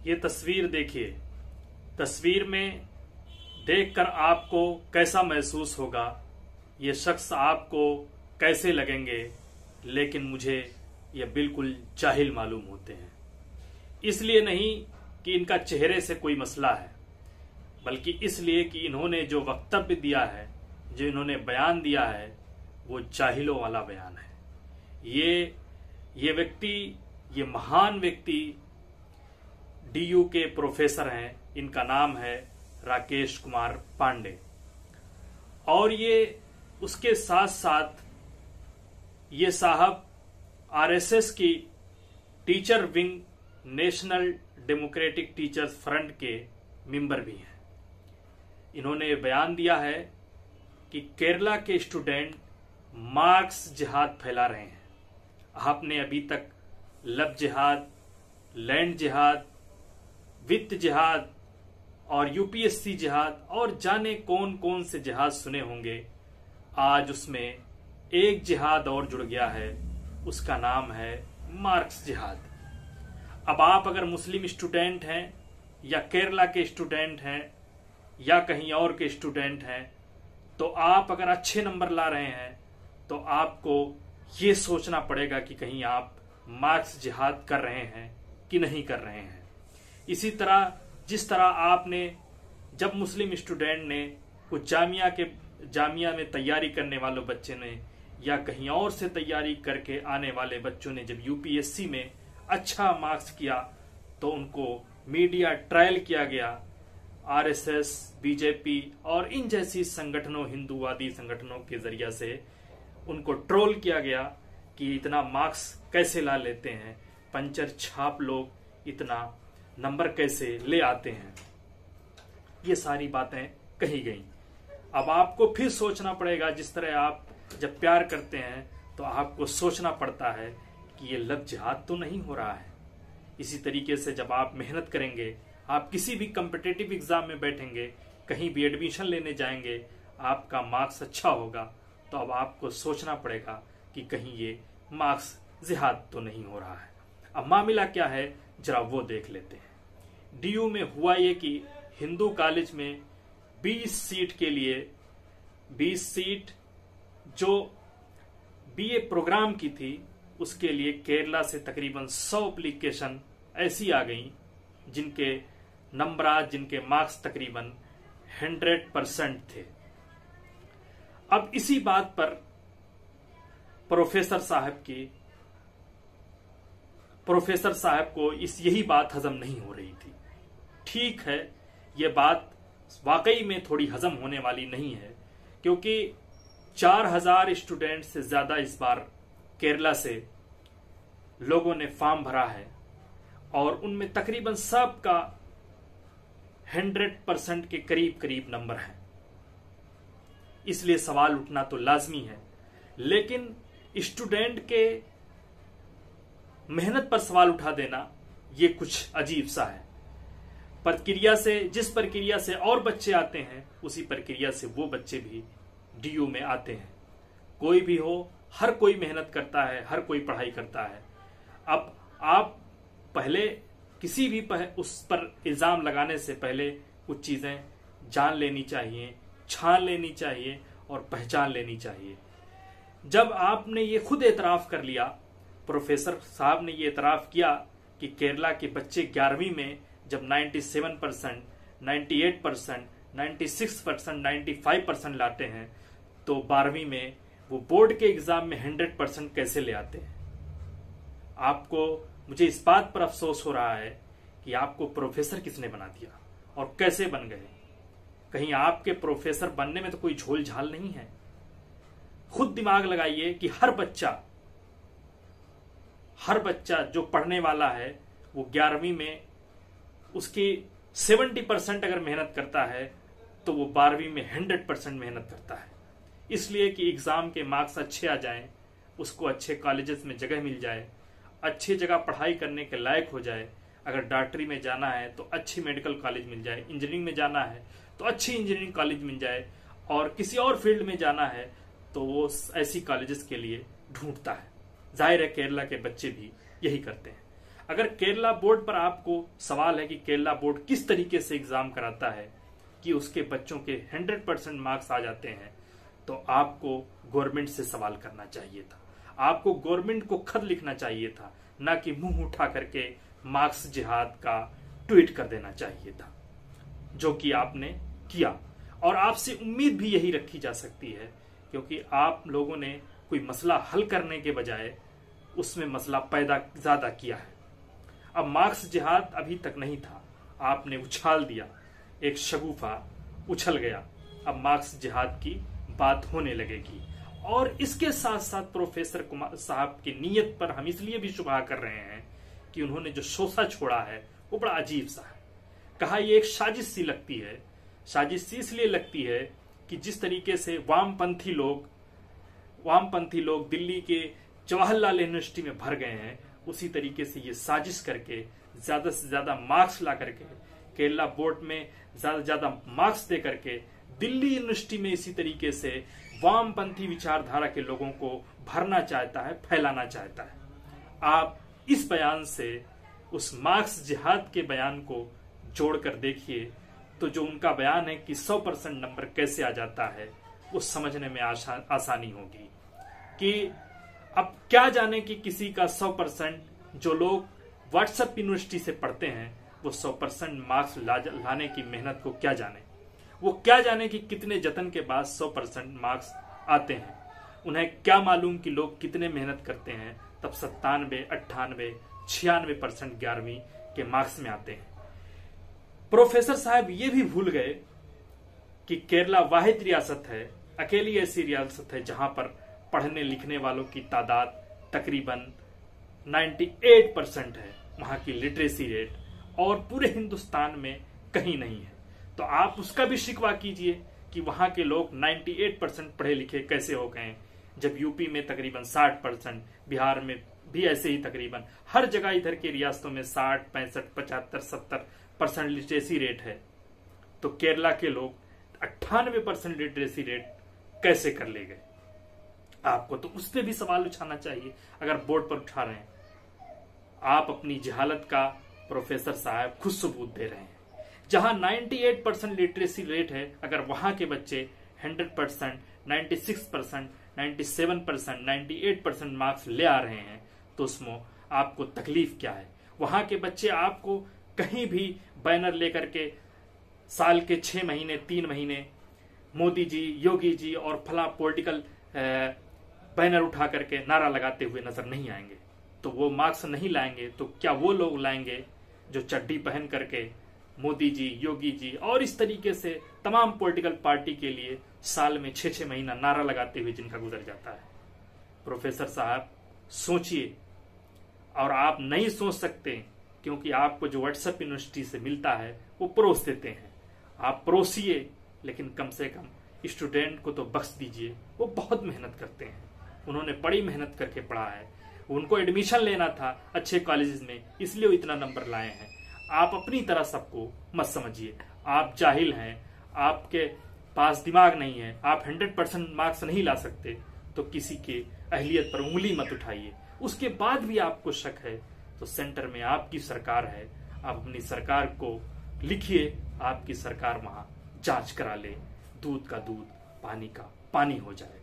ये तस्वीर देखिए। तस्वीर में देखकर आपको कैसा महसूस होगा, ये शख्स आपको कैसे लगेंगे, लेकिन मुझे ये बिल्कुल जाहिल मालूम होते हैं। इसलिए नहीं कि इनका चेहरे से कोई मसला है, बल्कि इसलिए कि इन्होंने जो वक्तव्य दिया है, जो इन्होंने बयान दिया है, वो जाहिलों वाला बयान है। ये व्यक्ति, ये महान व्यक्ति डीयू के प्रोफेसर हैं। इनका नाम है राकेश कुमार पांडे। और ये उसके साथ साथ ये साहब आरएसएस की teacher wing, national democratic teachers front के मेंबर भी हैं। इन्होंने बयान दिया है कि केरला के स्टूडेंट मार्क्स जिहाद फैला रहे हैं। आपने अभी तक लव जिहाद, लैंड जिहाद, वित्त जिहाद और यूपीएससी जिहाद और जाने कौन कौन से जिहाद सुने होंगे। आज उसमें एक जिहाद और जुड़ गया है, उसका नाम है मार्क्स जिहाद। अब आप अगर मुस्लिम स्टूडेंट हैं या केरला के स्टूडेंट हैं या कहीं और के स्टूडेंट हैं, तो आप अगर अच्छे नंबर ला रहे हैं तो आपको ये सोचना पड़ेगा कि कहीं आप मार्क्स जिहाद कर रहे हैं कि नहीं कर रहे हैं। इसी तरह जिस तरह आपने, जब मुस्लिम स्टूडेंट ने कुछ जामिया में तैयारी करने वाले बच्चे ने या कहीं और से तैयारी करके आने वाले बच्चों ने जब यूपीएससी में अच्छा मार्क्स किया तो उनको मीडिया ट्रायल किया गया। आरएसएस, बीजेपी और इन जैसी संगठनों, हिंदूवादी संगठनों के जरिया से उनको ट्रोल किया गया कि इतना मार्क्स कैसे ला लेते हैं, पंचर छाप लोग इतना नंबर कैसे ले आते हैं। ये सारी बातें कही गई। अब आपको फिर सोचना पड़ेगा, जिस तरह आप जब प्यार करते हैं तो आपको सोचना पड़ता है कि ये लव जिहाद तो नहीं हो रहा है। इसी तरीके से जब आप मेहनत करेंगे, आप किसी भी कॉम्पिटिटिव एग्जाम में बैठेंगे, कहीं भी एडमिशन लेने जाएंगे, आपका मार्क्स अच्छा होगा, तो अब आपको सोचना पड़ेगा कि कहीं ये मार्क्स जिहाद तो नहीं हो रहा है। अब मामला क्या है, जरा वो देख लेते हैं। डीयू में हुआ ये कि हिंदू कॉलेज में 20 सीट के लिए, 20 सीट जो बीए प्रोग्राम की थी, उसके लिए केरला से तकरीबन 100 एप्लीकेशन ऐसी आ गई जिनके नंबरात, जिनके मार्क्स तकरीबन 100% थे। अब इसी बात पर प्रोफेसर साहब को यही बात हजम नहीं हो रही थी। ठीक है, ये बात वाकई में थोड़ी हजम होने वाली नहीं है, क्योंकि 4000 स्टूडेंट से ज्यादा इस बार केरला से लोगों ने फॉर्म भरा है और उनमें तकरीबन सबका 100% के करीब करीब नंबर है। इसलिए सवाल उठना तो लाजमी है, लेकिन स्टूडेंट के मेहनत पर सवाल उठा देना ये कुछ अजीब सा है। प्रक्रिया से, जिस प्रक्रिया से और बच्चे आते हैं, उसी प्रक्रिया से वो बच्चे भी डीयू में आते हैं। कोई भी हो, हर कोई मेहनत करता है, हर कोई पढ़ाई करता है। अब आप पहले किसी भी उस पर इल्जाम लगाने से पहले कुछ चीजें जान लेनी चाहिए, छान लेनी चाहिए और पहचान लेनी चाहिए। जब आपने ये खुद एतराफ कर लिया, प्रोफेसर साहब ने ये एतराफ किया कि केरला के बच्चे 11वीं में जब 97%, 98%, 96%, 95% लाते हैं, तो 12वीं में वो बोर्ड के एग्जाम में 100% कैसे ले आते हैं। मुझे इस बात पर अफसोस हो रहा है कि आपको प्रोफेसर किसने बना दिया और कैसे बन गए। कहीं आपके प्रोफेसर बनने में तो कोई झोल झाल नहीं है। खुद दिमाग लगाइए कि हर बच्चा जो पढ़ने वाला है, वो 11वीं में उसकी 70% अगर मेहनत करता है तो वो 12वीं में 100% मेहनत करता है। इसलिए कि एग्जाम के मार्क्स अच्छे आ जाएं, उसको अच्छे कॉलेजेस में जगह मिल जाए, अच्छी जगह पढ़ाई करने के लायक हो जाए। अगर डॉक्टरी में जाना है तो अच्छी मेडिकल कॉलेज मिल जाए, इंजीनियरिंग में जाना है तो अच्छी इंजीनियरिंग कॉलेज मिल जाए, और किसी और फील्ड में जाना है तो वो ऐसी कॉलेजेस के लिए ढूंढता है। जाहिर है केरला के बच्चे भी यही करते हैं। अगर केरला बोर्ड पर आपको सवाल है कि केरला बोर्ड किस तरीके से एग्जाम कराता है कि उसके बच्चों के 100% मार्क्स आ जाते हैं, तो आपको गवर्नमेंट से सवाल करना चाहिए था। आपको गवर्नमेंट को खत लिखना चाहिए था, ना कि मुंह उठा करके मार्क्स जिहाद का ट्वीट कर देना चाहिए था, जो कि आपने किया। और आपसे उम्मीद भी यही रखी जा सकती है, क्योंकि आप लोगों ने कोई मसला हल करने के बजाय उसमें मसला पैदा ज्यादा किया है। अब मार्क्स जिहाद अभी तक नहीं था, आपने उछाल दिया, एक शगुफा उछल गया, अब मार्क्स जिहाद की बात होने लगेगी। और इसके साथ साथ प्रोफेसर कुमार साहब की नीयत पर हम इसलिए भी शुभा कर रहे हैं कि उन्होंने जो शोषा छोड़ा है वो बड़ा अजीब सा है। कहा ये एक साजिश सी लगती है। साजिश सी इसलिए लगती है कि जिस तरीके से वामपंथी लोग दिल्ली के जवाहरलाल यूनिवर्सिटी में भर गए हैं, उसी तरीके से ये साजिश करके ज्यादा से ज्यादा मार्क्स ला करके केरला बोर्ड में ज्यादा से ज्यादा मार्क्स दे करके दिल्ली यूनिवर्सिटी में इसी तरीके से वामपंथी विचारधारा के लोगों को भरना चाहता है, फैलाना चाहता है। आप इस बयान से उस मार्क्स जिहाद के बयान को जोड़कर देखिए, तो जो उनका बयान है कि 100% नंबर कैसे आ जाता है, वो समझने में आसानी होगी। कि अब क्या जाने कि किसी का 100%, जो लोग व्हाट्सएप यूनिवर्सिटी से पढ़ते हैं वो 100% मार्क्स लाने की मेहनत को क्या जाने, वो क्या जाने कि कितने जतन के बाद 100% मार्क्स आते हैं। उन्हें क्या मालूम कि लोग कितने मेहनत करते हैं तब 97, 98, 96% 11वीं के मार्क्स में आते हैं। प्रोफेसर साहब ये भी भूल गए कि केरला वाहिद रियासत है, अकेली ऐसी रियासत है जहां पर पढ़ने लिखने वालों की तादाद तकरीबन 98% है, वहां की लिटरेसी रेट, और पूरे हिंदुस्तान में कहीं नहीं है। तो आप उसका भी शिकवा कीजिए कि वहां के लोग 98% पढ़े लिखे कैसे हो गए, जब यूपी में तकरीबन 60%, बिहार में भी ऐसे ही तकरीबन हर जगह इधर के रियासतों में 60, 65, 75, 70% लिटरेसी रेट है। तो केरला के लोग 98% लिटरेसी रेट कैसे कर ले गए? आपको तो उस पर भी सवाल उठाना चाहिए अगर बोर्ड पर उठा रहे हैं। आप अपनी जहालत का प्रोफेसर साहब खुद सबूत दे रहे हैं। जहां 98% लिटरेसी रेट है, अगर वहां के बच्चे 100%, 96%, 97%, 98% मार्क्स ले आ रहे हैं, तो उसमें आपको तकलीफ क्या है? वहां के बच्चे आपको कहीं भी बैनर लेकर के साल के 6 महीने 3 महीने मोदी जी, योगी जी और फला पॉलिटिकल बैनर उठा करके नारा लगाते हुए नजर नहीं आएंगे। तो वो मार्क्स नहीं लाएंगे तो क्या वो लोग लाएंगे जो चड्डी पहन करके मोदी जी, योगी जी और इस तरीके से तमाम पॉलिटिकल पार्टी के लिए साल में 6-6 महीना नारा लगाते हुए जिनका गुजर जाता है? प्रोफेसर साहब सोचिए। और आप नहीं सोच सकते क्योंकि आपको जो व्हाट्सएप यूनिवर्सिटी से मिलता है वो परोस देते हैं। आप परोसिए, लेकिन कम से कम स्टूडेंट को तो बख्श दीजिए। वो बहुत मेहनत करते हैं, उन्होंने बड़ी मेहनत करके पढ़ा है, उनको एडमिशन लेना था अच्छे कॉलेजेस में, इसलिए वो इतना नंबर लाए हैं। आप अपनी तरह सबको मत समझिए। आप जाहिल हैं, आपके पास दिमाग नहीं है, आप 100% मार्क्स नहीं ला सकते, तो किसी के अहलियत पर उंगली मत उठाइए। उसके बाद भी आपको शक है तो सेंटर में आपकी सरकार है, आप अपनी सरकार को लिखिए, आपकी सरकार वहां जांच करा ले, दूध का दूध, पानी का पानी हो जाए।